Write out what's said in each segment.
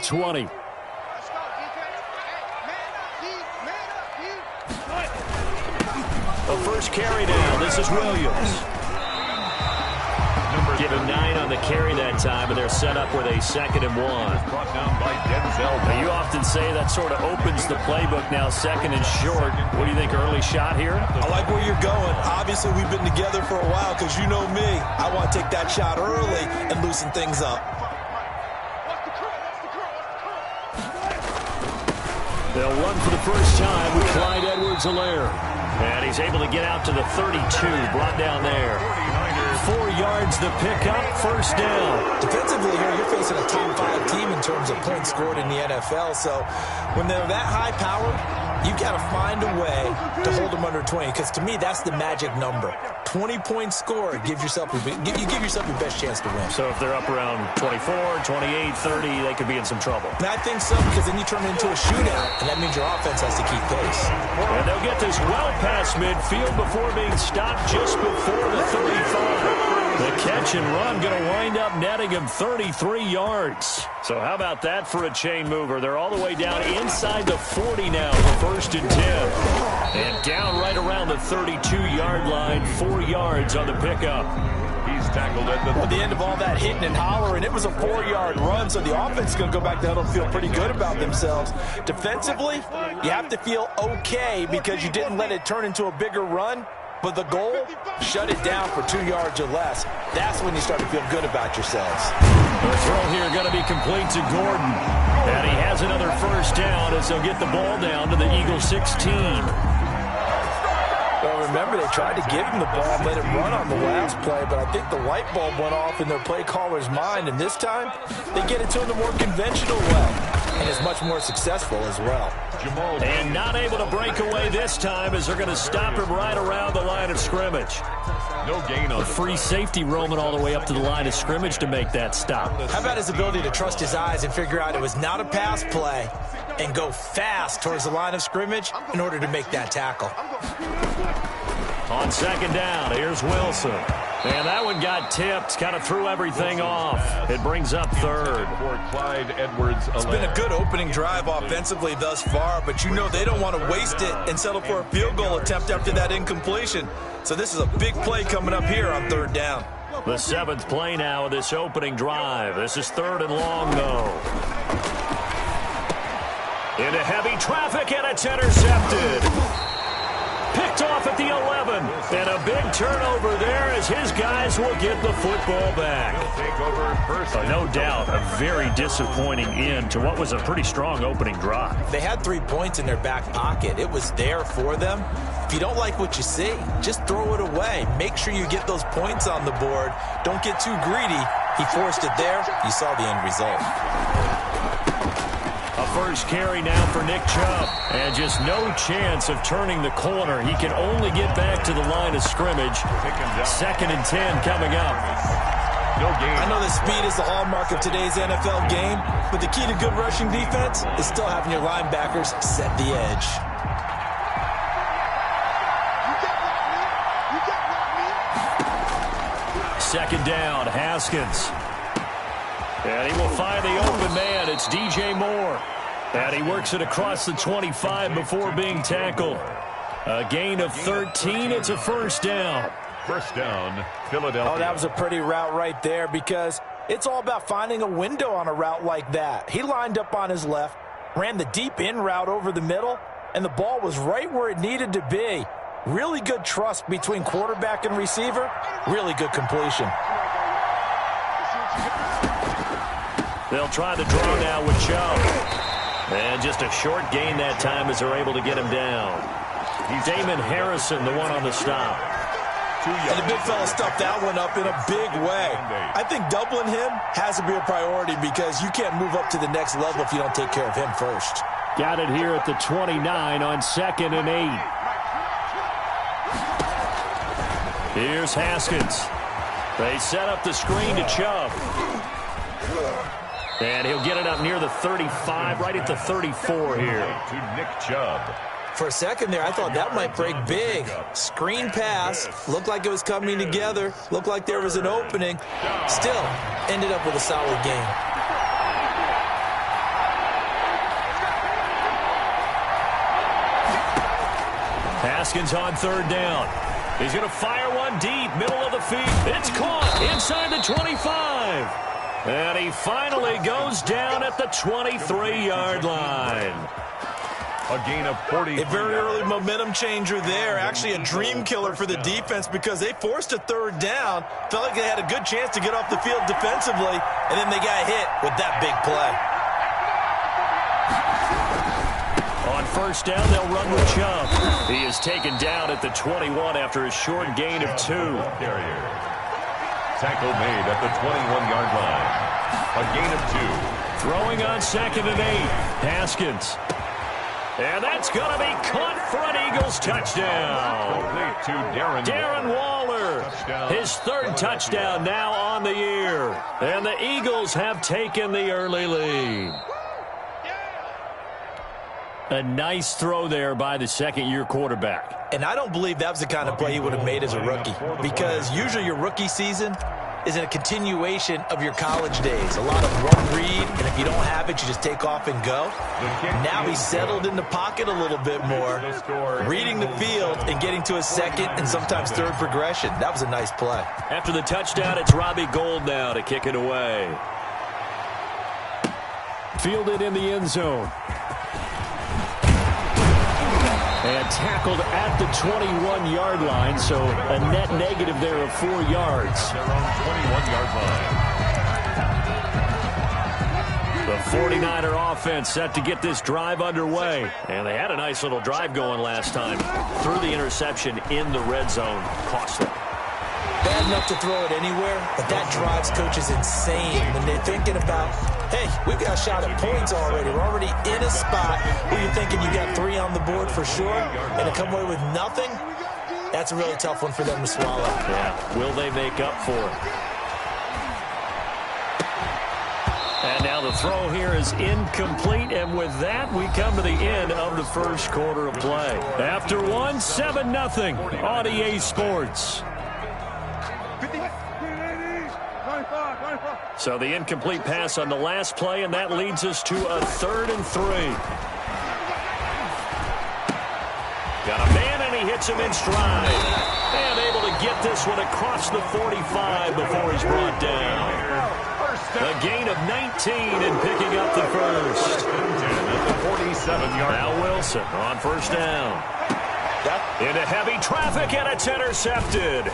20. The first carry down. This is Williams. Give him 9 on the carry that time, and they're set up with a 2nd and 1. Now, you often say that sort of opens the playbook now, 2nd and short. What do you think, early shot here? I like where you're going. Obviously, we've been together for a while because you know me. I want to take that shot early and loosen things up. They'll run for the first time with Clyde Edwards-Helaire. And he's able to get out to the 32, brought down there. 4 yards the pickup, first down. Defensively here, you're facing a top 5 team in terms of points scored in the NFL. So when they're that high-powered, you've got to find a way to hold them under 20. Because to me, that's the magic number. 20 points scored, you give yourself your best chance to win. So if they're up around 24, 28, 30, they could be in some trouble. And I think so, because then you turn it into a shootout, and that means your offense has to keep pace. And they'll get this well past midfield before being stopped just before the 35. The catch and run going to wind up netting him 33 yards. So how about that for a chain mover? They're all the way down inside the 40 now for 1st and 10. And down right around the 32-yard line, 4 yards on the pickup. He's tackled at the end of all that hitting and hollering. It was a 4-yard run, so the offense is going to go back down and feel pretty good about themselves. Defensively, you have to feel okay because you didn't let it turn into a bigger run. But the goal, shut it down for 2 yards or less. That's when you start to feel good about yourselves. The throw here going to be complete to Gordon. And he has another first down as they'll get the ball down to the Eagles 16. Well, remember, they tried to give him the ball and let him run on the last play, but I think the light bulb went off in their play caller's mind, and this time they get it to him the more conventional way, and it's much more successful as well. And not able to break away this time as they're going to stop him right around the line of scrimmage. no gain on a free safety roaming all the way up to the line of scrimmage to make that stop. How about his ability to trust his eyes and figure out it was not a pass play and go fast towards the line of scrimmage in order to make that tackle. On second down, here's Wilson. And that one got tipped, kind of threw everything off. It brings up third. For Clyde Edwards-Helaire. It's been a good opening drive offensively thus far, but you know they don't want to waste it and settle for a field goal attempt after that incompletion. So this is a big play coming up here on third down. The seventh play now of this opening drive. This is third and long, though. Into heavy traffic, and it's intercepted. Picked off at the 11, and a big turnover there as his guys will get the football back. Take over first. No doubt, a very disappointing end to what was a pretty strong opening drive. They had 3 points in their back pocket. It was there for them. If you don't like what you see, just throw it away. Make sure you get those points on the board. Don't get too greedy. He forced it there. You saw the end result. A first carry now for Nick Chubb. And just no chance of turning the corner. He can only get back to the line of scrimmage. Second and 10 coming up. No gain. I know that speed is the hallmark of today's NFL game, but the key to good rushing defense is still having your linebackers set the edge. Second down, Haskins. And he will find the open man. It's DJ Moore. And he works it across the 25 before being tackled. A gain of 13. It's a first down. First down, Philadelphia. Oh, that was a pretty route right there because it's all about finding a window on a route like that. He lined up on his left, ran the deep in route over the middle, and the ball was right where it needed to be. Really good trust between quarterback and receiver. Really good completion. They'll try the draw now with Chubb. And just a short gain that time as they're able to get him down. Damon Harrison, the one on the stop. And the big fella stuffed that one up in a big way. I think doubling him has to be a priority because you can't move up to the next level if you don't take care of him first. Got it here at the 29 on 2nd and 8. Here's Haskins. They set up the screen to Chubb. And he'll get it up near the 35, right at the 34 here. To Nick Chubb. For a second there, I thought that might break big. Screen pass. Looked like it was coming together. Looked like there was an opening. Still, ended up with a solid game. Haskins on third down. He's going to fire one deep, middle of the field. It's caught inside the 25. And he finally goes down at the 23-yard line. A gain of 40. A very early momentum changer there. Actually a dream killer for the defense because they forced a third down. Felt like they had a good chance to get off the field defensively, and then they got hit with that big play. On first down, they'll run with Chubb. He is taken down at the 21 after a short gain of 2. Carrier. Tackle made at the 21-yard line. A gain of 2. Throwing on 2nd and 8. Haskins. And that's going to be caught for an Eagles touchdown. Complete to Darren Waller. His third touchdown now on the year. And the Eagles have taken the early lead. A nice throw there by the second-year quarterback. And I don't believe that was the kind of play he would have made as a rookie, because usually your rookie season is a continuation of your college days. A lot of one read, and if you don't have it, you just take off and go. Now he's settled in the pocket a little bit more, reading the field and getting to a second and sometimes third progression. That was a nice play. After the touchdown, it's Robbie Gould now to kick it away. Fielded in the end zone. And tackled at the 21-yard line, so a net negative there of 4 yards. Their own 21-yard line. The 49er offense set to get this drive underway. And they had a nice little drive going last time. Threw the interception in the red zone. Costly. Bad enough to throw it anywhere, but that drives coaches insane when they're thinking about, hey, we've got a shot at points already. We're already in a spot where you're thinking you got 3 on the board for sure, and to come away with nothing, that's a really tough one for them to swallow. Yeah, will they make up for it? And now the throw here is incomplete, and with that, we come to the end of the first quarter of play. After one, 7-0 on EA Sports. So the incomplete pass on the last play, and that leads us to a 3rd and 3. Got a man, and he hits him in stride. And able to get this one across the 45 before he's brought down. A gain of 19 and picking up the first. At the 47-yard. Now Wilson on first down. Into heavy traffic, and it's intercepted.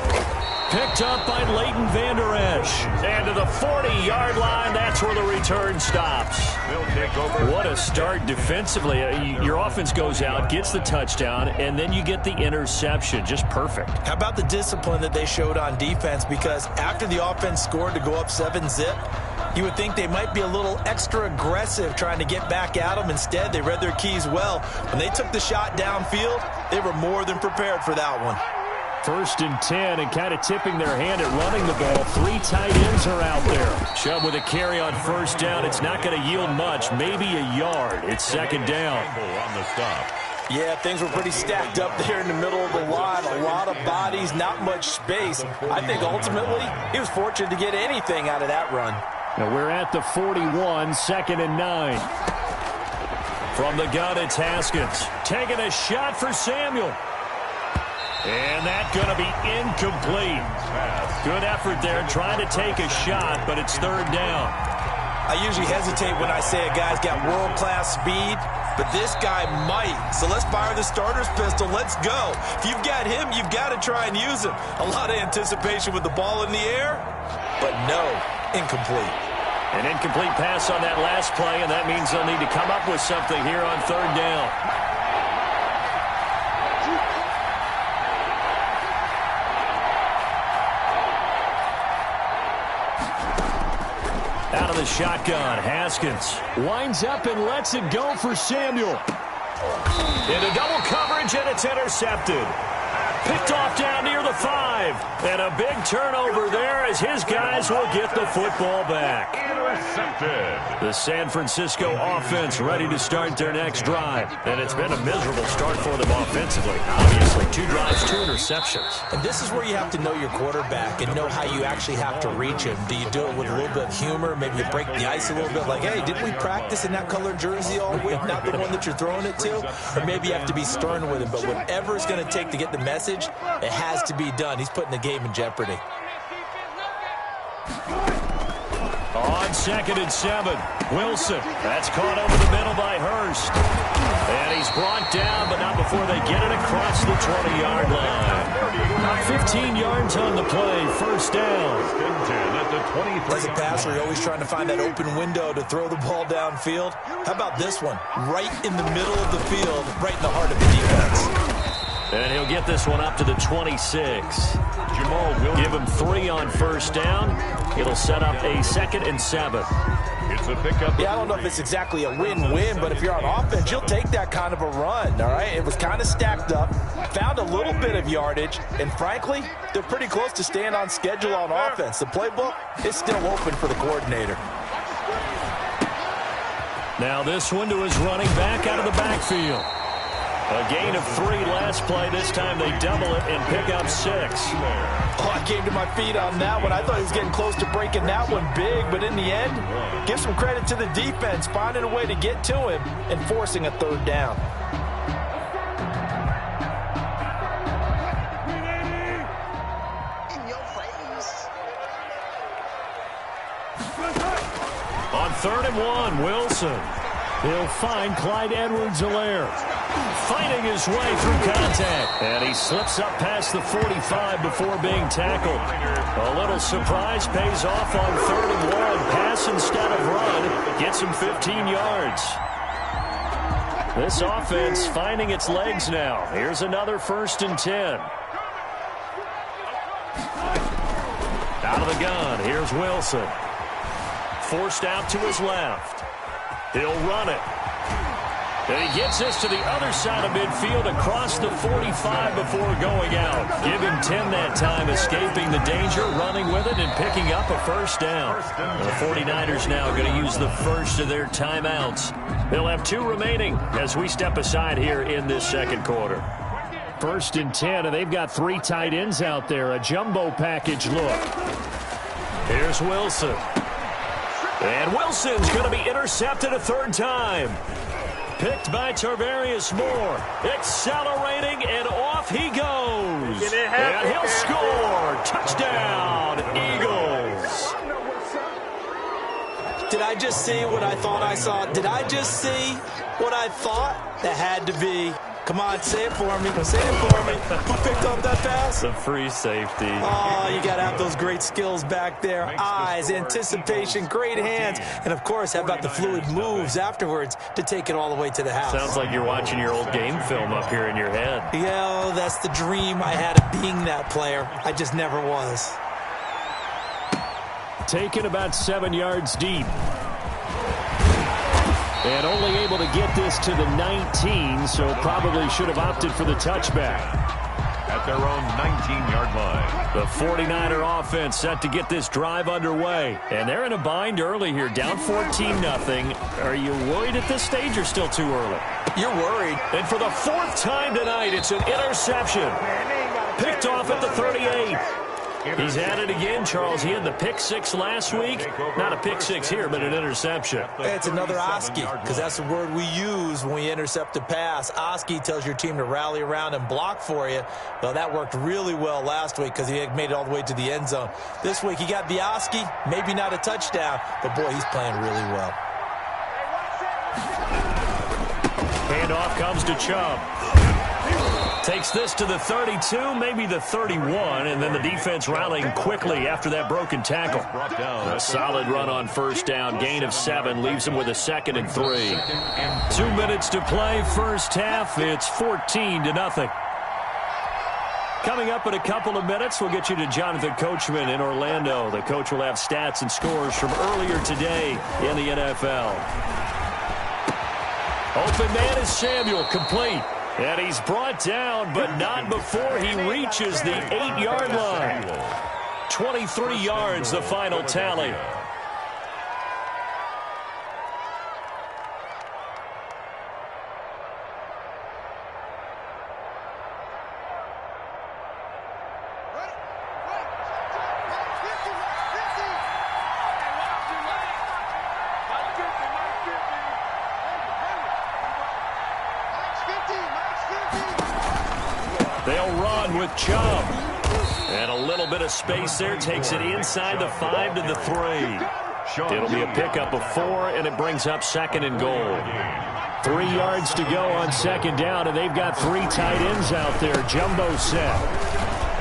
Picked up by Leighton Vander Esch. And to the 40-yard line, that's where the return stops. What a start defensively. Your offense goes out, gets the touchdown, and then you get the interception. Just perfect. How about the discipline that they showed on defense? Because after the offense scored to go up 7-zip, you would think they might be a little extra aggressive trying to get back at them. Instead, they read their keys well. When they took the shot downfield, they were more than prepared for that one. 1st and 10, and kind of tipping their hand at running the ball. 3 tight ends are out there. Chubb with a carry on first down. It's not going to yield much, maybe a yard. It's 2nd down. On the stop. Yeah, things were pretty stacked up there in the middle of the line. A lot of bodies, not much space. I think ultimately he was fortunate to get anything out of that run. Now we're at the 41, 2nd and 9. From the gun, it's Haskins. Taking a shot for Samuel. And that's going to be incomplete. Good effort there trying to take a shot, but it's 3rd down. I usually hesitate when I say a guy's got world-class speed, but this guy might. So let's fire the starter's pistol. Let's go. If you've got him, you've got to try and use him. A lot of anticipation with the ball in the air, but no, incomplete. An incomplete pass on that last play, and that means they'll need to come up with something here on 3rd down. Out of the shotgun, Haskins winds up and lets it go for Samuel. Into double coverage, and it's intercepted. Picked off down near the 5. And a big turnover there as his guys will get the football back. Intercepted. The San Francisco offense ready to start their next drive. And it's been a miserable start for them offensively. Obviously, 2 drives, 2 interceptions. And this is where you have to know your quarterback and know how you actually have to reach him. Do you do it with a little bit of humor? Maybe you break the ice a little bit like, hey, didn't we practice in that colored jersey all week, not the one that you're throwing it to? Or maybe you have to be stern with him. But whatever it's going to take to get the message, it has to be done. He's putting the game in jeopardy. On 2nd and 7, Wilson. That's caught over the middle by Hurst. And he's brought down, but not before they get it across the 20-yard line. 15 yards on the play, first down. As a passer, you're always trying to find that open window to throw the ball downfield. How about this one? Right in the middle of the field, right in the heart of the defense. And he'll get this one up to the 26. Jamal Williams. Give him 3 on first down. It'll set up a 2nd and 7. It's a pickup. Yeah, I don't know if it's exactly a win-win, but if you're on offense, you'll take that kind of a run, all right? It was kind of stacked up, found a little bit of yardage, and frankly, they're pretty close to staying on schedule on offense. The playbook is still open for the coordinator. Now this one to his running back out of the backfield. A gain of 3 last play. This time they double it and pick up 6. Oh, I came to my feet on that one. I thought he was getting close to breaking that one big, but in the end, give some credit to the defense, finding a way to get to him and forcing a 3rd down. On 3rd and 1, Wilson. He'll find Clyde Edwards-Helaire. Fighting his way through contact. And he slips up past the 45 before being tackled. A little surprise pays off on 3rd and 1. Pass instead of run. Gets him 15 yards. This offense finding its legs now. Here's another 1st and 10. Out of the gun. Here's Wilson. Forced out to his left. He'll run it. And he gets this to the other side of midfield across the 45 before going out. Give him 10 that time, escaping the danger, running with it, and picking up a 1st down. The 49ers now going to use the first of their timeouts. They'll have 2 remaining as we step aside here in this 2nd quarter. 1st and 10, and they've got 3 tight ends out there. A jumbo package look. Here's Wilson. And Wilson's going to be intercepted a 3rd time. Picked by Tarvarius Moore. Accelerating, and off he goes. And he'll score. Touchdown, Eagles. Did I just see what I thought I saw? Did I just see what I thought? That had to be. Come on, say it for me. Say it for me. Who picked up that pass? The free safety. Oh, you got to have those great skills back there. Eyes, anticipation, great hands. And, of course, how about the fluid moves afterwards to take it all the way to the house? Sounds like you're watching your old game film up here in your head. Yeah, that's the dream I had of being that player. I just never was. Taken about 7 yards deep. And only able to get this to the 19, so probably should have opted for the touchback. At their own 19-yard line. The 49er offense set to get this drive underway. And they're in a bind early here, down 14-0. Are you worried at this stage or still too early? You're worried. And for the 4th time tonight, it's an interception. Picked off at the 38. He's had it again, Charles. He had the pick 6 last week. Not a pick 6 here, but an interception. It's another Oski, because that's the word we use when we intercept a pass. Oski tells your team to rally around and block for you. Well, that worked really well last week because he had made it all the way to the end zone. This week, he got the Oski, maybe not a touchdown, but, boy, he's playing really well. Handoff comes to Chubb. Takes this to the 32, maybe the 31, and then the defense rallying quickly after that broken tackle. A solid run on 1st down, gain of 7, leaves him with a 2nd and 3. 2 minutes to play, 1st half. It's 14-0. Coming up in a couple of minutes, we'll get you to Jonathan Coachman in Orlando. The coach will have stats and scores from earlier today in the NFL. Open man is Samuel, complete. And he's brought down, but not before he reaches the 8-yard line. 23 yards, the final tally. They'll run with Chubb. And a little bit of space there. Takes it inside the 5 to the 3. It'll be a pickup of 4, and it brings up 2nd and goal. 3 yards to go on 2nd down, and they've got 3 tight ends out there. Jumbo set.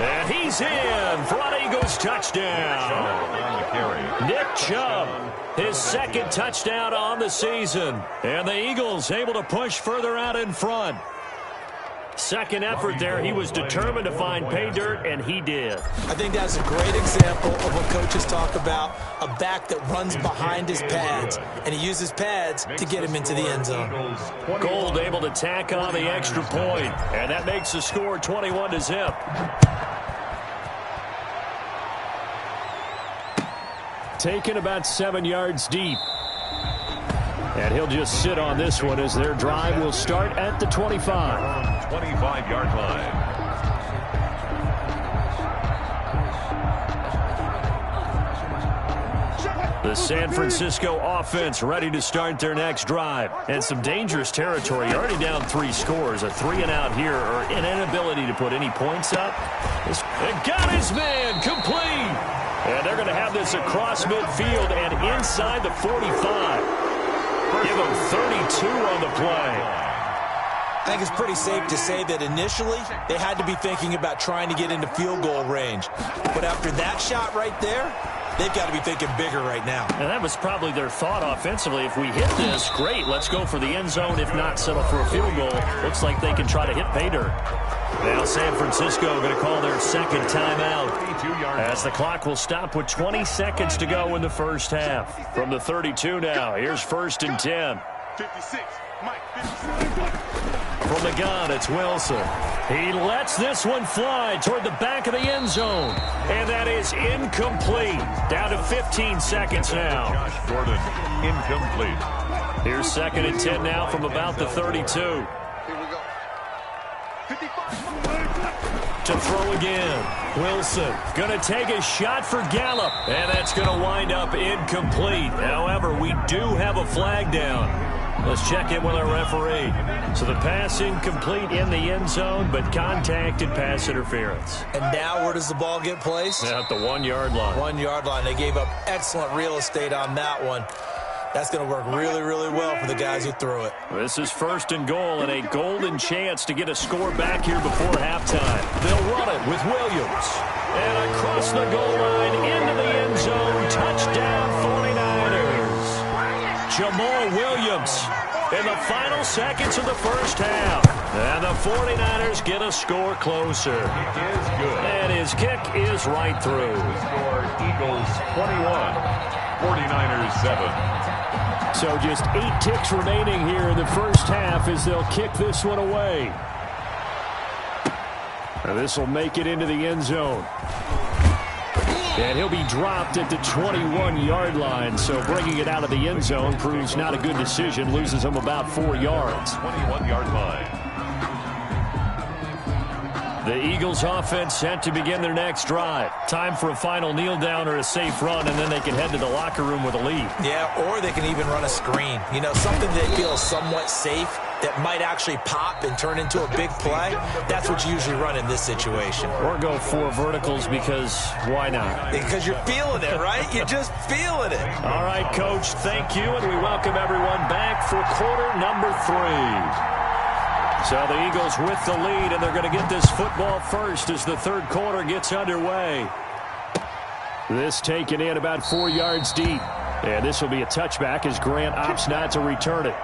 And he's in for an Eagles touchdown. Nick Chubb, his 2nd touchdown on the season. And the Eagles able to push further out in front. Second effort there. He was determined to find pay dirt, and he did. I think that's a great example of what coaches talk about, a back that runs behind his pads, and he uses pads to get him into the end zone. Gold able to tack on the extra point, and that makes the score 21-0. Taken about 7 yards deep. And he'll just sit on this one as their drive will start at the 25. 25-yard line. The San Francisco offense ready to start their next drive. And some dangerous territory. You're already down 3 scores. A 3-and-out here, or an inability to put any points up. And got his man complete. And they're going to have this across midfield and inside the 45. Give them 32 on the play. I think it's pretty safe to say that initially they had to be thinking about trying to get into field goal range. But after that shot right there, they've got to be thinking bigger right now. And that was probably their thought offensively. If we hit this, great, let's go for the end zone. If not, settle for a field goal. Looks like they can try to hit pay dirt. Now San Francisco going to call their 2nd timeout as the clock will stop with 20 seconds to go in the first half. From the 32 now, here's 1st and 10. 56, Mike, 56. From the gun, it's Wilson. He lets this one fly toward the back of the end zone. And that is incomplete. Down to 15 seconds now. Josh Gordon, incomplete. Here's 2nd and 10 now from about the 32. To throw again. Wilson going to take a shot for Gallup. And that's going to wind up incomplete. However, we do have a flag down. Let's check in with our referee. So the pass incomplete in the end zone, but contacted pass interference. And now where does the ball get placed? At the 1-yard line. 1-yard line. They gave up excellent real estate on that one. That's going to work really, really well for the guys who threw it. This is 1st and goal and a golden chance to get a score back here before halftime. They'll run it with Williams. And across the goal line into the end zone. Touchdown 49ers. Jamal Williams in the final seconds of the first half. And the 49ers get a score closer. It is good. And his kick is right through. Score Eagles 21, 49ers 7. So just 8 ticks remaining here in the first half as they'll kick this one away. And this will make it into the end zone. And he'll be dropped at the 21-yard line. So bringing it out of the end zone proves not a good decision. Loses him about 4 yards. 21-yard line. The Eagles offense set to begin their next drive. Time for a final kneel down or a safe run, and then they can head to the locker room with a lead. Yeah, or they can even run a screen. You know, something that feels somewhat safe that might actually pop and turn into a big play. That's what you usually run in this situation. Or go 4 verticals because why not? Because you're feeling it, right? You're just feeling it. All right, Coach, thank you, and we welcome everyone back for quarter number 3. So the Eagles with the lead, and they're going to get this football first as the 3rd quarter gets underway. This taken in about 4 yards deep. And this will be a touchback as Grant opts not to return it.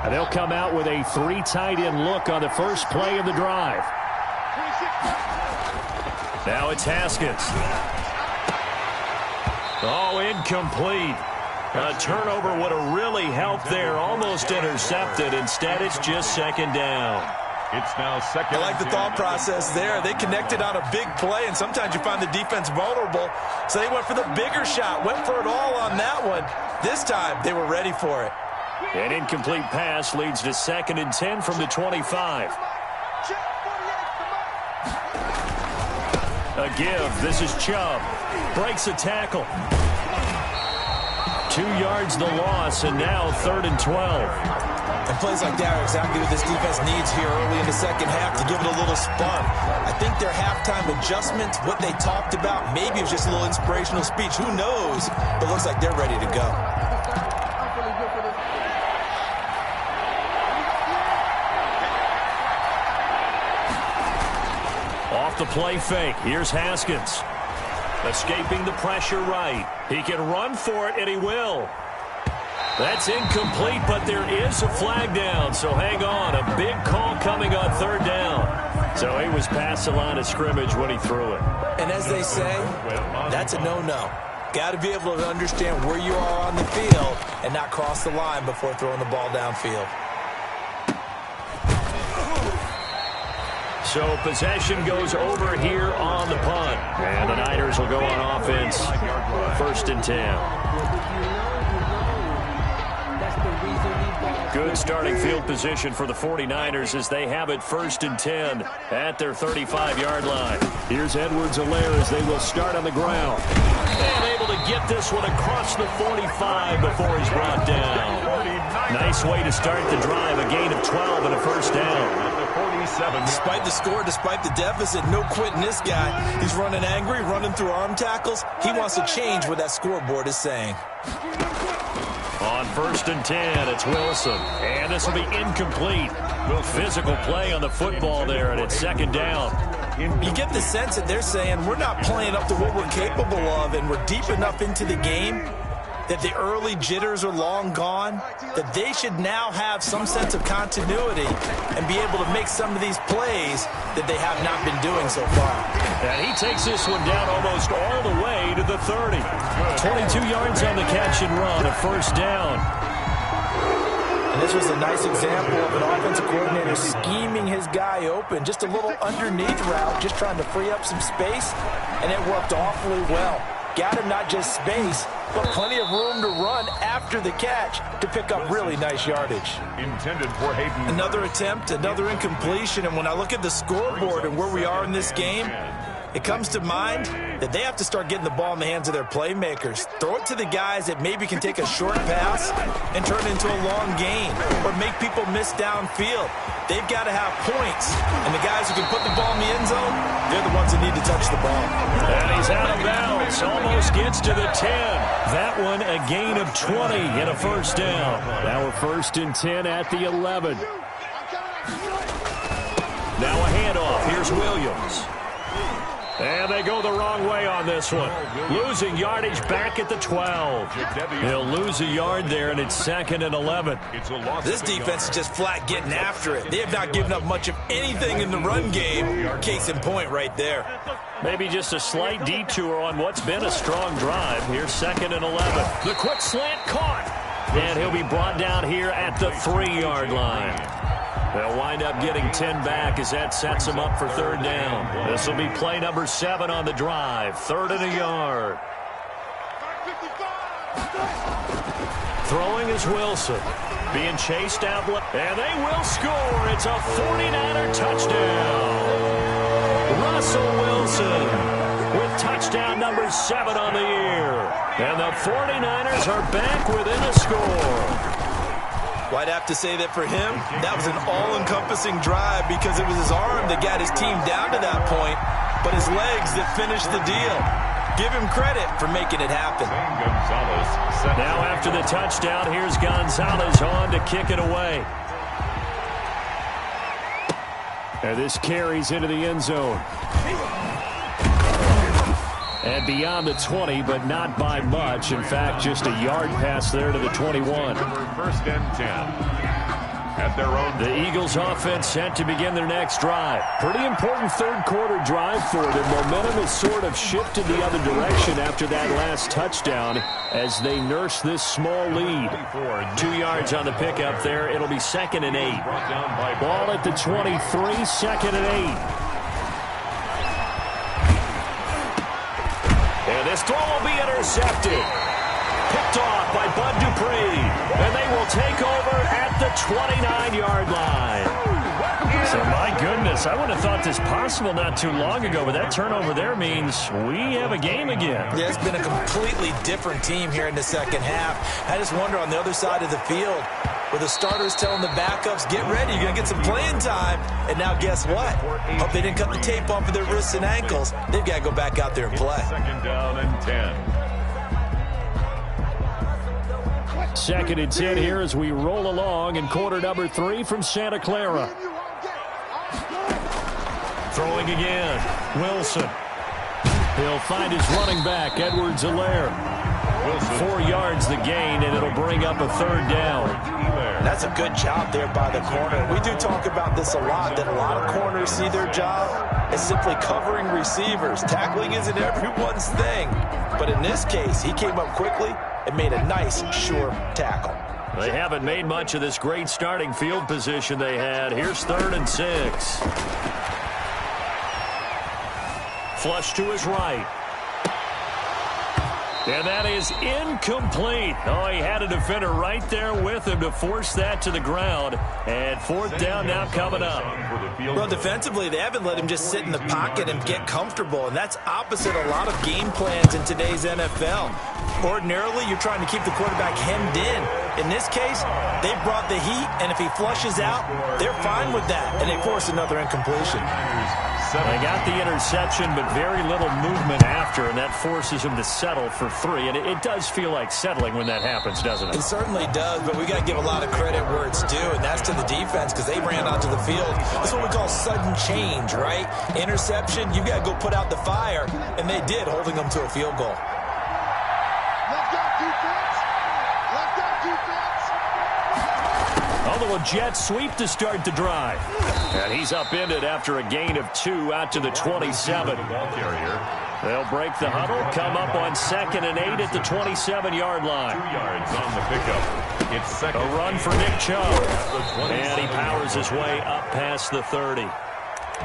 And they'll come out with a 3 tight end look on the first play of the drive. Now it's Haskins. Oh, incomplete. A turnover would have really helped there. Almost intercepted. Instead, it's just second down. It's now second. I like the thought process there. They connected on a big play, and sometimes you find the defense vulnerable. So they went for the bigger shot, went for it all on that one. This time, they were ready for it. An incomplete pass leads to 2nd and 10 from the 25. A give. This is Chubb. Breaks a tackle. 2 yards the loss, and now 3rd and 12. And plays like that are exactly what this defense needs here early in the second half to give it a little spark. I think their halftime adjustments, what they talked about, maybe it was just a little inspirational speech. Who knows? But it looks like they're ready to go. Off the play fake. Here's Haskins. Escaping the pressure right. He can run for it, and he will. That's incomplete, but there is a flag down, so hang on. A big call coming on 3rd down. So he was past the line of scrimmage when he threw it. And as they say, that's a no-no. Got to be able to understand where you are on the field and not cross the line before throwing the ball downfield. So possession goes over here on the punt. And the Niners will go on offense. 1st and 10. Good starting field position for the 49ers as they have it 1st and 10 at their 35-yard line. Here's Edwards-Helaire as they will start on the ground. And able to get this one across the 45 before he's brought down. Nice way to start the drive. A gain of 12 and a 1st down. Despite the score, despite the deficit, no quitting this guy. He's running angry, running through arm tackles. He wants to change what that scoreboard is saying. On 1st and 10, it's Wilson. And this will be incomplete. Physical play on the football there, and it's 2nd down. You get the sense that they're saying we're not playing up to what we're capable of, and we're deep enough into the game that the early jitters are long gone, that they should now have some sense of continuity and be able to make some of these plays that they have not been doing so far. And he takes this one down almost all the way to the 30. 22 yards on the catch and run, a 1st down. And this was a nice example of an offensive coordinator scheming his guy open. Just a little underneath route, just trying to free up some space, and it worked awfully well. Got him not just space, but plenty of room to run after the catch to pick up really nice yardage. Intended for Hayden. Another attempt, another incompletion, and when I look at the scoreboard and where we are in this game, it comes to mind that they have to start getting the ball in the hands of their playmakers. Throw it to the guys that maybe can take a short pass and turn it into a long gain or make people miss downfield. They've got to have points, and the guys who can put the ball in the end zone, they're the ones that need to touch the ball. And he's out of bounds, almost gets to the 10. That one a gain of 20 and a 1st down. Now we're 1st and 10 at the 11. Now a handoff. Here's Williams. And they go the wrong way on this one. Losing yardage back at the 12. He'll lose a yard there, and it's 2nd and 11. This defense is just flat getting after it. They have not given up much of anything in the run game. Case in point right there. Maybe just a slight detour on what's been a strong drive. Here's 2nd and 11. The quick slant caught. And he'll be brought down here at the 3-yard line. They'll wind up getting 10 back as that sets them up for 3rd down. This will be play number 7 on the drive. 3rd and a yard. Throwing is Wilson. Being chased out. And they will score. It's a 49er touchdown. Russell Wilson with touchdown number 7 on the year. And the 49ers are back within a score. Well, I'd have to say that for him, that was an all-encompassing drive because it was his arm that got his team down to that point, but his legs that finished the deal. Give him credit for making it happen. Now after the touchdown, here's Gonzalez on to kick it away. And this carries into the end zone. And beyond the 20, but not by much. In fact, just a yard pass there to the 21. 1st and 10. at their own. The Eagles offense set to begin their next drive. Pretty important third quarter drive for them. Momentum has sort of shifted the other direction after that last touchdown as they nurse this small lead. 2 yards on the pickup there. It'll be 2nd and 8. Ball at the 23, 2nd and 8. And this throw will be intercepted. Picked off by Bud Dupree. And they will take over at the 29-yard line. So, my goodness, I would have thought this possible not too long ago, but that turnover there means we have a game again. Yeah, it's been a completely different team here in the second half. I just wonder on the other side of the field, where the starters telling the backups, get ready, you're going to get some playing time. And now guess what? Hope they didn't cut the tape off of their wrists and ankles. They've got to go back out there and play. 2nd down and 10. 2nd and 10 here as we roll along in quarter number 3 from Santa Clara. Throwing again. Wilson. He'll find his running back, Edwards-Helaire. 4 yards the gain, and it'll bring up a 3rd down. That's a good job there by the corner. We do talk about this a lot, that a lot of corners see their job as simply covering receivers. Tackling isn't everyone's thing. But in this case, he came up quickly and made a nice, sure tackle. They haven't made much of this great starting field position they had. Here's 3rd and 6. Flush to his right. And that is incomplete. Oh, he had a defender right there with him to force that to the ground. And 4th down now coming up. Well, defensively, they haven't let him just sit in the pocket and get comfortable. And that's opposite a lot of game plans in today's NFL. Ordinarily, you're trying to keep the quarterback hemmed in. In this case, they brought the heat, and if he flushes out, they're fine with that. And they force another incompletion. They got the interception, but very little movement after, and that forces him to settle for 3. And it does feel like settling when that happens, doesn't it? It certainly does, but we got to give a lot of credit where it's due, and that's to the defense because they ran onto the field. That's what we call sudden change, right? Interception, you got to go put out the fire, and they did, holding them to a field goal. Although a jet sweep to start the drive. And he's upended after a gain of 2 out to the 27. They'll break the huddle, come up on 2nd and 8 at the 27-yard line. 2 yards on the pickup. It's 2nd. A run for Nick Chubb. And he powers his way up past the 30.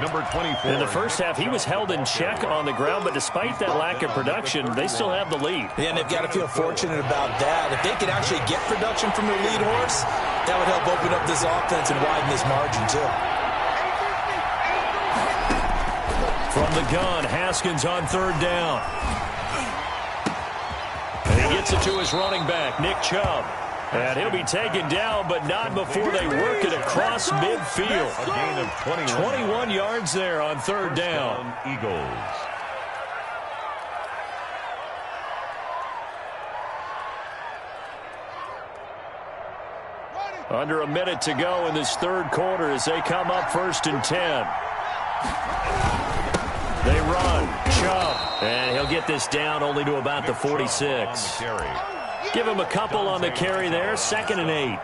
Number 24. In the first half, he was held in check on the ground, but despite that lack of production, they still have the lead. Yeah, and they've got to feel fortunate about that. If they could actually get production from their lead horse, that would help open up this offense and widen this margin, too. From the gun, Haskins on 3rd down. And he gets it to his running back, Nick Chubb. And he'll be taken down, but not before they work it across midfield. A gain of 21 yards there on 3rd down. Eagles. Under a minute to go in this 3rd quarter as they come up 1st and 10. They run. Chubb. And he'll get this down only to about the 46. Give him a couple on the carry there. 2nd and 8.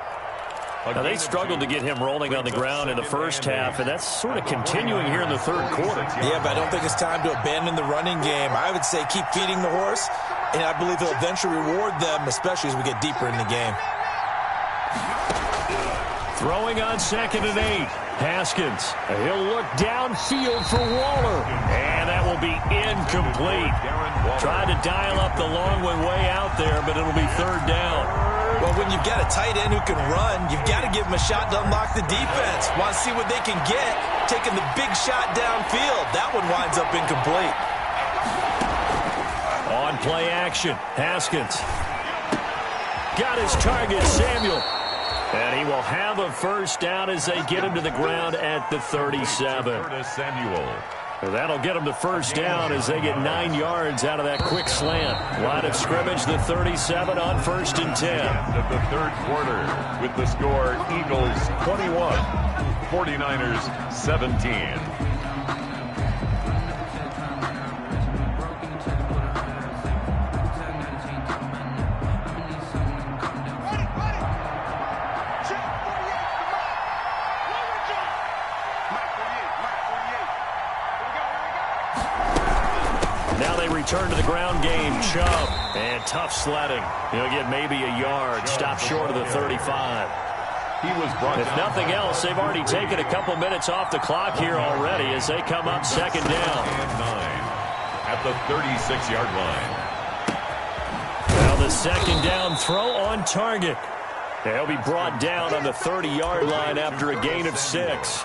Now, they struggled to get him rolling on the ground in the first half, and that's sort of continuing here in the 3rd quarter. Yeah, but I don't think it's time to abandon the running game. I would say keep feeding the horse, and I believe he'll eventually reward them, especially as we get deeper in the game. Throwing on 2nd and 8. Haskins. He'll look downfield for Waller. And that will be incomplete. Tried to dial up the long one way out there, but it'll be 3rd down. Well, when you've got a tight end who can run, you've got to give him a shot to unlock the defense. Want to see what they can get, taking the big shot downfield. That one winds up incomplete. On play action, Haskins. Got his target, Samuel. And he will have a 1st down as they get him to the ground at the 37. That'll get them to 1st down as they get 9 yards out of that quick slant. Line of scrimmage, the 37 on 1st and 10. Of the 3rd quarter with the score Eagles 21, 49ers 17. Now they return to the ground game. Chubb, and tough sledding. He'll get maybe a yard. Stop short of the 35. He was brought If down. nothing else, they've already taken a couple minutes off the clock here already as they come up second down. And 9 at the 36-yard line. Well, the second down throw on target. He'll be brought down on the 30-yard line after a gain of 6.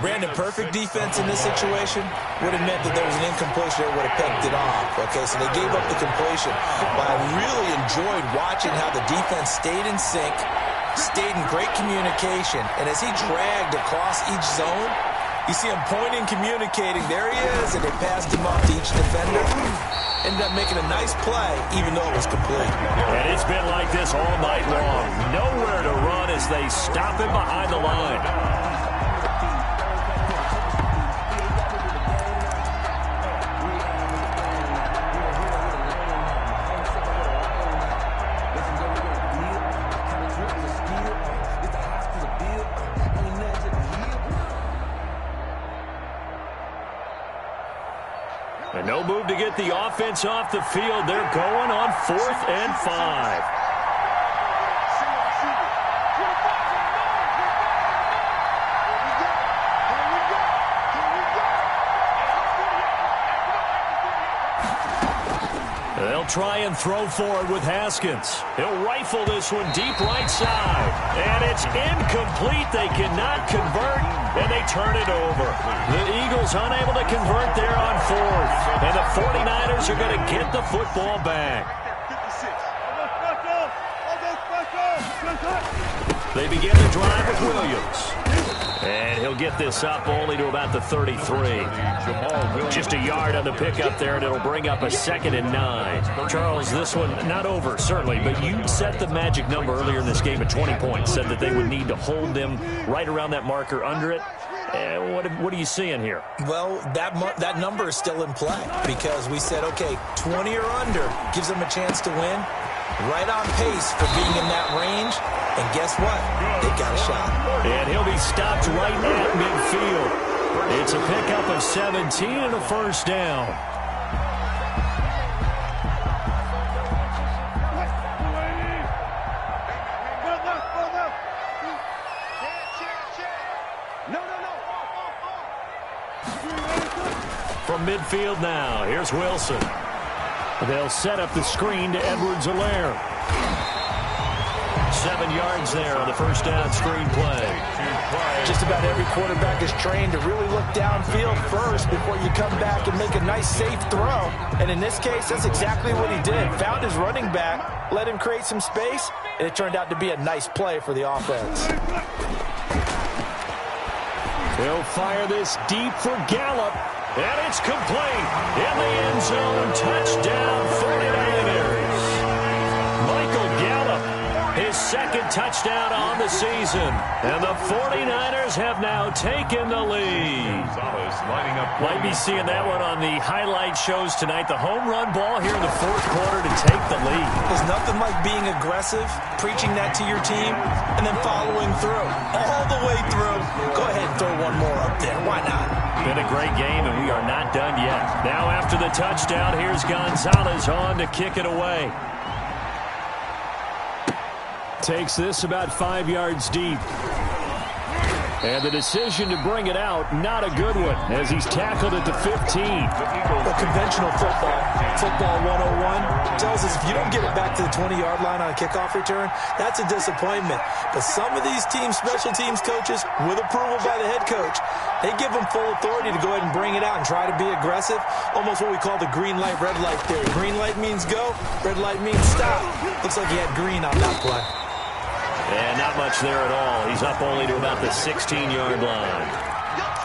Brandon, perfect defense in this situation would have meant that there was an incompletion that would have picked it off. Okay, so they gave up the completion. But I really enjoyed watching how the defense stayed in sync, stayed in great communication, and as he dragged across each zone, you see him pointing, communicating. There he is, and they passed him off to each defender. Ended up making a nice play, even though it was complete. And it's been like this all night long. Nowhere to run as they stop him behind the line. And no move to get the offense off the field. They're going on 4th and 5. They'll try and throw forward with Haskins. He'll rifle this one deep right side. And it's incomplete. They cannot convert, and they turn it over. The Eagles unable to convert there on 4th. And the 49ers are going to get the football back. They begin the drive with Williams. And he'll get this up only to about the 33. Just a yard on the pickup there, and it'll bring up a 2nd and 9. Charles, this one not over, certainly, but you set the magic number earlier in this game at 20 points, said that they would need to hold them right around that marker under it. What are you seeing here? Well, that number is still in play because we said, okay, 20 or under gives them a chance to win. Right on pace for being in that range. And guess what? They got a shot. And he'll be stopped right at midfield. It's a pickup of 17 and a first down. From midfield now, here's Wilson. They'll set up the screen to Edwards-Helaire. 7 yards there on the first down screen play. Just about every quarterback is trained to really look downfield first before you come back and make a nice, safe throw. And in this case, that's exactly what he did. Found his running back, let him create some space, and it turned out to be a nice play for the offense. He'll fire this deep for Gallup. And it's complete. In the end zone, touchdown 49ers. Michael Gallup, his 2nd touchdown on the season. And the 49ers have now taken the lead. Might be seeing that one on the highlight shows tonight. The home run ball here in the 4th quarter to take the lead. There's nothing like being aggressive, preaching that to your team, and then following through. All the way through. Go ahead and throw one more up there. Why not? Been a great game, and we are not done yet. Now after the touchdown, here's Gonzalez on to kick it away. Takes this about 5 yards deep. And the decision to bring it out, not a good one, as he's tackled at the 15. Well, conventional football 101, tells us if you don't get it back to the 20-yard line on a kickoff return, that's a disappointment. But some of these special teams coaches, with approval by the head coach, they give them full authority to go ahead and bring it out and try to be aggressive, almost what we call the green light, red light theory. Green light means go, red light means stop. Looks like he had green on that play. And not much there at all. He's up only to about the 16-yard line.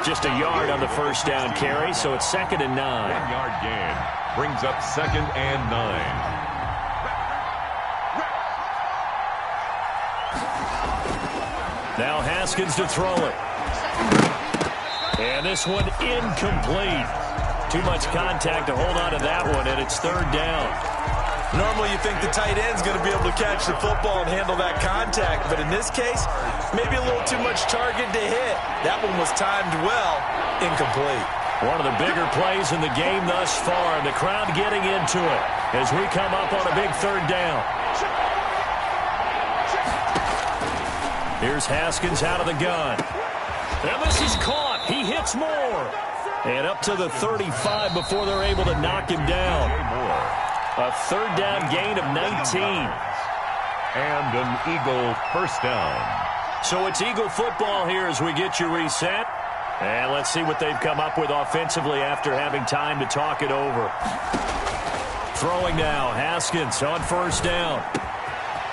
Just a yard on the first down carry, so it's 2nd and 9. 1-yard gain brings up 2nd and 9. Now Haskins to throw it. And this one incomplete. Too much contact to hold on to that one, and it's 3rd down. Normally you think the tight end's going to be able to catch the football and handle that contact, but in this case, maybe a little too much target to hit. That one was timed well, incomplete. One of the bigger plays in the game thus far, and the crowd getting into it as we come up on a big third down. Here's Haskins out of the gun. And this is caught. He hits more. And up to the 35 before they're able to knock him down. A third down gain of 19. And an Eagle first down. So it's Eagle football here as we get you reset. And let's see what they've come up with offensively after having time to talk it over. Throwing now, Haskins on first down.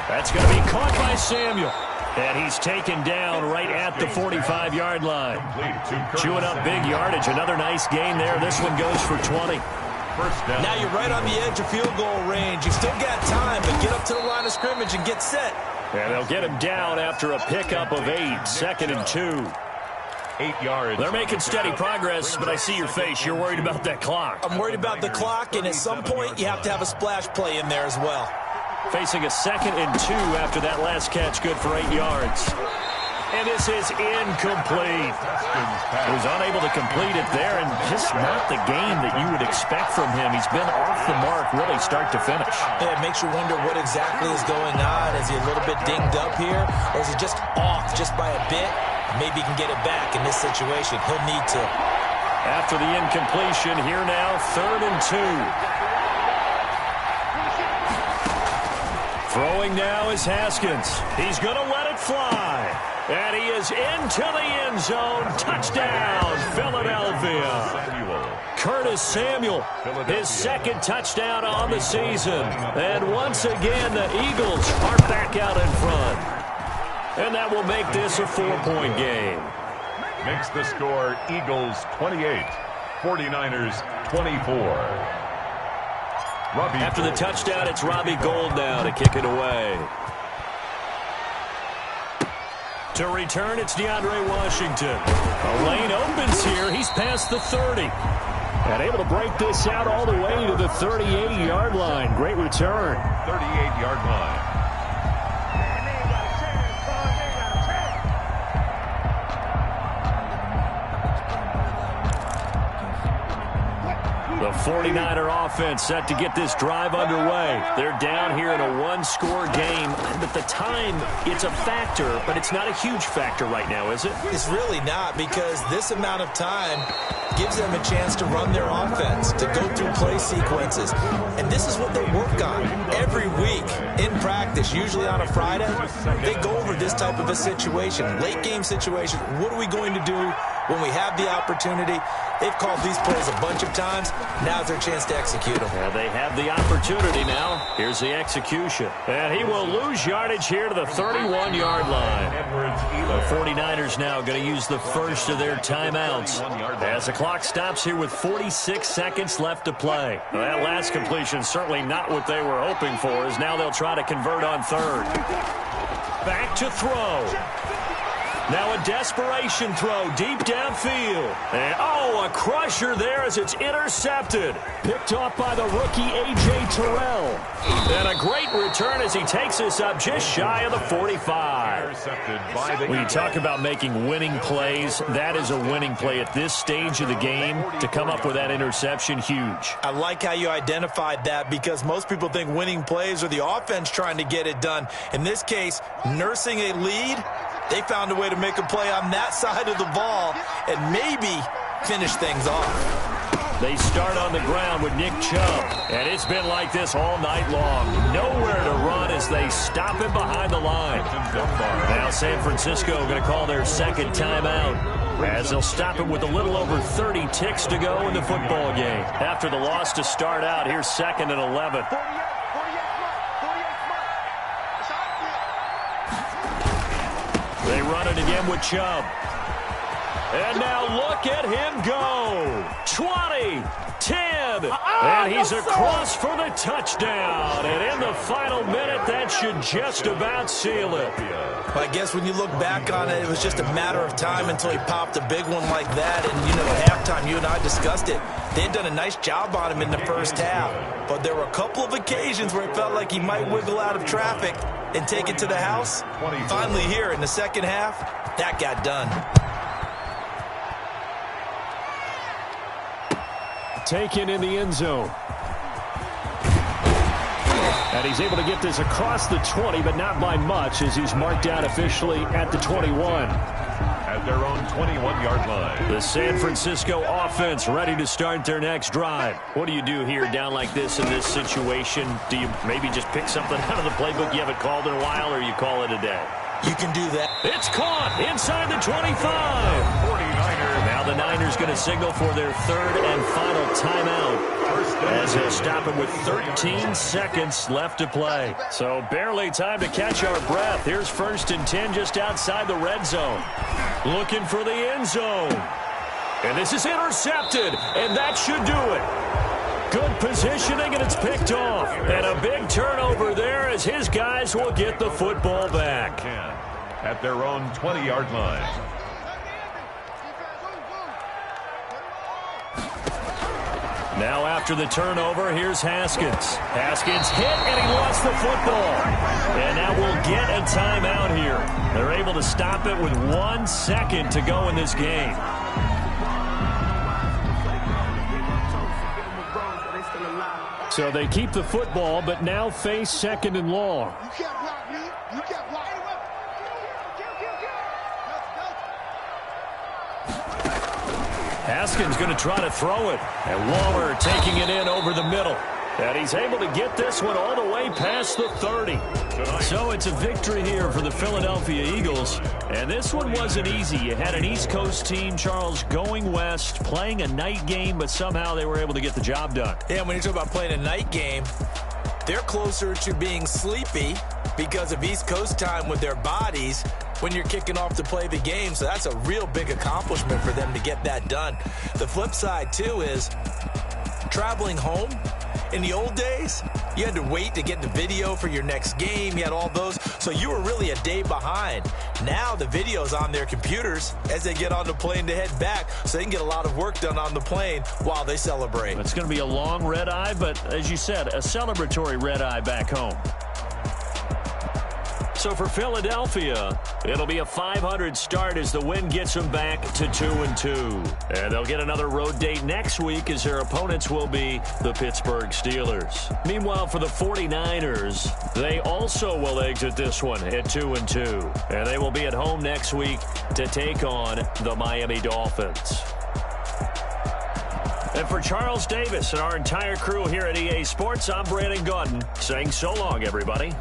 That's going to be caught by Samuel. And he's taken down right at the 45-yard line. Chewing up big yardage. Another nice gain there. This one goes for 20. Now you're right on the edge of field goal range. You've still got time, but get up to the line of scrimmage and get set. And they'll get him down after a pickup of 8. 2nd and 2. 8 yards. They're making steady progress, but I see your face. You're worried about that clock. I'm worried about the clock, and at some point you have to have a splash play in there as well. Facing a 2nd and 2 after that last catch, good for 8 yards. And this is incomplete. He was unable to complete it there, and just not the game that you would expect from him. He's been off the mark really start to finish. Yeah, it makes you wonder what exactly is going on. Is he a little bit dinged up here, or is he just off just by a bit? Maybe he can get it back in this situation. He'll need to. After the incompletion, here now, 3rd and 2. Throwing now is Haskins. He's going to let it fly. And he is into the end zone. Touchdown, Philadelphia. Curtis Samuel, his 2nd touchdown on the season. And once again, the Eagles are back out in front. And that will make this a 4-point game. Makes the score Eagles 28, 49ers 24. After the touchdown, it's Robbie Gould now to kick it away. To return, it's DeAndre Washington. A lane opens here. He's past the 30. And able to break this out all the way to the 38-yard line. Great return. 38-yard line. The 49er offense set to get this drive underway. They're down here in a one-score game. But the time, it's a factor, but it's not a huge factor right now, is it? It's really not, because this amount of time gives them a chance to run their offense, to go through play sequences. And this is what they work on every week in practice, usually on a Friday. They go over this type of a situation, late-game situation. What are we going to do when we have the opportunity? They've called these plays a bunch of times. Now's their chance to execute them. Well, they have the opportunity now. Here's the execution. And he will lose yardage here to the 31-yard line. The 49ers now going to use the first of their timeouts as the clock stops here with 46 seconds left to play. Well, that last completion certainly not what they were hoping for, as now they'll try to convert on 3rd. Back to throw. Now a desperation throw deep downfield. And, a crusher there as it's intercepted. Picked off by the rookie A.J. Terrell. And a great return as he takes us up just shy of the 45. When you talk about making winning plays, that is a winning play at this stage of the game. To come up with that interception, huge. I like how you identified that, because most people think winning plays are the offense trying to get it done. In this case, nursing a lead, they found a way to make a play on that side of the ball and maybe finish things off. They start on the ground with Nick Chubb, and it's been like this all night long. Nowhere to run as they stop him behind the line. Now San Francisco going to call their 2nd timeout, as they'll stop him with a little over 30 ticks to go in the football game. After the loss to start out, here's 2nd and 11. They run it again with Chubb. And now look at him go. 20, 10, and he's across for the touchdown. And in the final minute, that should just about seal it. Well, I guess when you look back on it, it was just a matter of time until he popped a big one like that. And, at halftime, you and I discussed it. They had done a nice job on him in the first half. But there were a couple of occasions where it felt like he might wiggle out of traffic and take it to the house. Finally here in the second half, that got done. taken in the end zone. And he's able to get this across the 20, but not by much, as he's marked down officially at the 21. At their own 21-yard line. The San Francisco offense ready to start their next drive. What do you do here down like this in this situation? Do you maybe just pick something out of the playbook you haven't called in a while, or you call it a day? You can do that. It's caught inside the 25. 49ers. Now the Niners going to signal for their third and final timeout, as they'll stop him with 13 seconds left to play. So barely time to catch our breath. Here's 1st and 10 just outside the red zone. Looking for the end zone. And this is intercepted, and that should do it. Good positioning, and it's picked off. And a big turnover there, as his guys will get the football back. At their own 20-yard line. Now after the turnover, here's Haskins. Haskins hit, and he lost the football. And now we'll get a timeout here. They're able to stop it with 1 second to go in this game. So they keep the football, but now face 2nd and long. You can't block me. You can't block. Haskins going to try to throw it. And Waller taking it in over the middle. And he's able to get this one all the way past the 30. So it's a victory here for the Philadelphia Eagles. And this one wasn't easy. You had an East Coast team, Charles, going west, playing a night game, but somehow they were able to get the job done. Yeah, when you talk about playing a night game, they're closer to being sleepy because of East Coast time with their bodies when you're kicking off to play the game. So that's a real big accomplishment for them to get that done. The flip side, too, is traveling home. In the old days, you had to wait to get the video for your next game. You had all those. So you were really a day behind. Now the video's on their computers as they get on the plane to head back, so they can get a lot of work done on the plane while they celebrate. It's going to be a long red eye, but as you said, a celebratory red eye back home. So for Philadelphia, it'll be a 500 start as the win gets them back to 2-2. And they'll get another road date next week, as their opponents will be the Pittsburgh Steelers. Meanwhile, for the 49ers, they also will exit this one at 2-2. And they will be at home next week to take on the Miami Dolphins. And for Charles Davis and our entire crew here at EA Sports, I'm Brandon Gaudin saying so long, everybody.